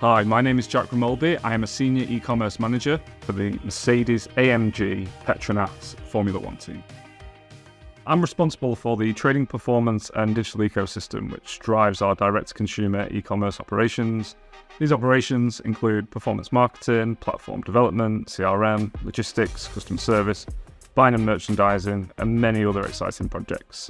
Hi, my name is Jack Ramolby. I am a Senior E-commerce Manager for the Mercedes-AMG Petronas Formula One team. I'm responsible for the trading performance and digital ecosystem, which drives our direct-to-consumer e-commerce operations. These operations include performance marketing, platform development, CRM, logistics, customer service, buying and merchandising, and many other exciting projects.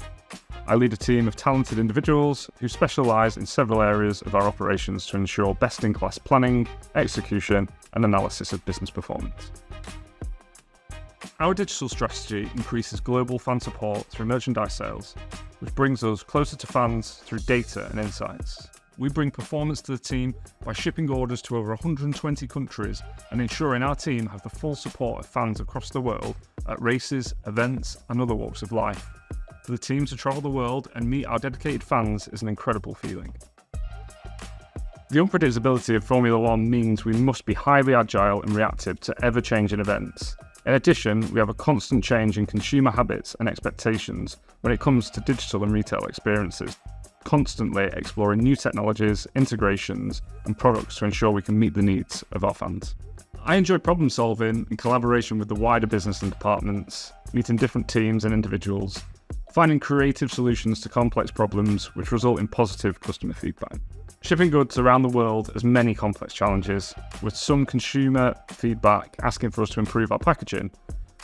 I lead a team of talented individuals who specialise in several areas of our operations to ensure best-in-class planning, execution, and analysis of business performance. Our digital strategy increases global fan support through merchandise sales, which brings us closer to fans through data and insights. We bring performance to the team by shipping orders to over 120 countries and ensuring our team have the full support of fans across the world at races, events, and other walks of life. For the team to travel the world and meet our dedicated fans is an incredible feeling. The unpredictability of Formula One means we must be highly agile and reactive to ever-changing events. In addition, we have a constant change in consumer habits and expectations when it comes to digital and retail experiences, constantly exploring new technologies, integrations, and products to ensure we can meet the needs of our fans. I enjoy problem solving in collaboration with the wider business and departments, meeting different teams and individuals, finding creative solutions to complex problems which result in positive customer feedback. Shipping goods around the world has many complex challenges, with some consumer feedback asking for us to improve our packaging.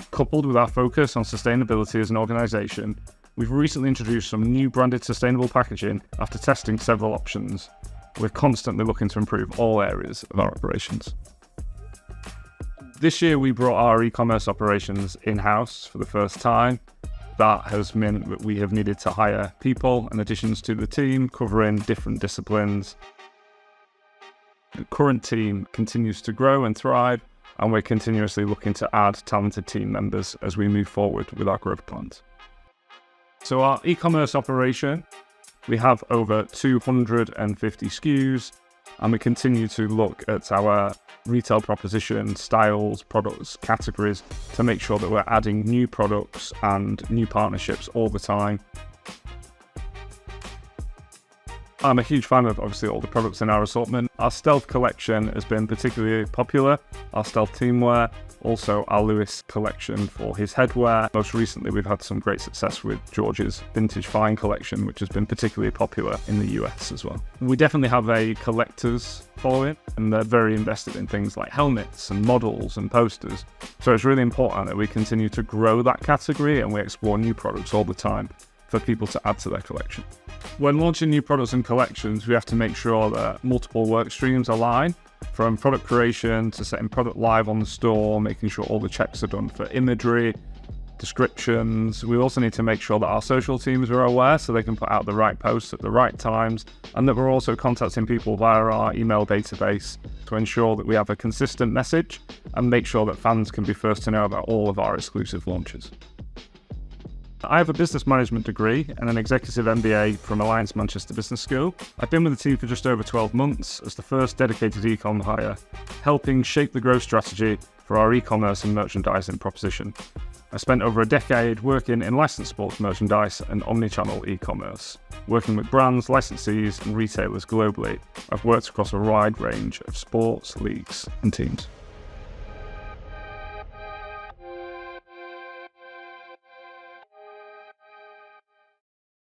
Coupled with our focus on sustainability as an organisation, we've recently introduced some new branded sustainable packaging after testing several options. We're constantly looking to improve all areas of our operations. This year we brought our e-commerce operations in-house for the first time. That has meant that we have needed to hire people and additions to the team covering different disciplines. The current team continues to grow and thrive, and we're continuously looking to add talented team members as we move forward with our growth plans. So our e-commerce operation, we have over 250 SKUs, and we continue to look at our retail proposition, styles, products, categories to make sure that we're adding new products and new partnerships all the time. I'm a huge fan of obviously all the products in our assortment. Our Stealth collection has been particularly popular, our Stealth teamwear, also our Lewis collection for his headwear. Most recently we've had some great success with George's Vintage Fine collection, which has been particularly popular in the US as well. We definitely have a collector's following, and they're very invested in things like helmets and models and posters. So it's really important that we continue to grow that category and we explore new products all the time for people to add to their collection. When launching new products and collections, we have to make sure that multiple work streams align, from product creation to setting product live on the store, making sure all the checks are done for imagery, descriptions. We also need to make sure that our social teams are aware so they can put out the right posts at the right times, and that we're also contacting people via our email database to ensure that we have a consistent message and make sure that fans can be first to know about all of our exclusive launches. I have a business management degree and an executive MBA from Alliance Manchester Business School. I've been with the team for just over 12 months as the first dedicated e-com hire, helping shape the growth strategy for our e-commerce and merchandising proposition. I spent over a decade working in licensed sports merchandise and omni-channel e-commerce. Working with brands, licensees and retailers globally, I've worked across a wide range of sports, leagues and teams.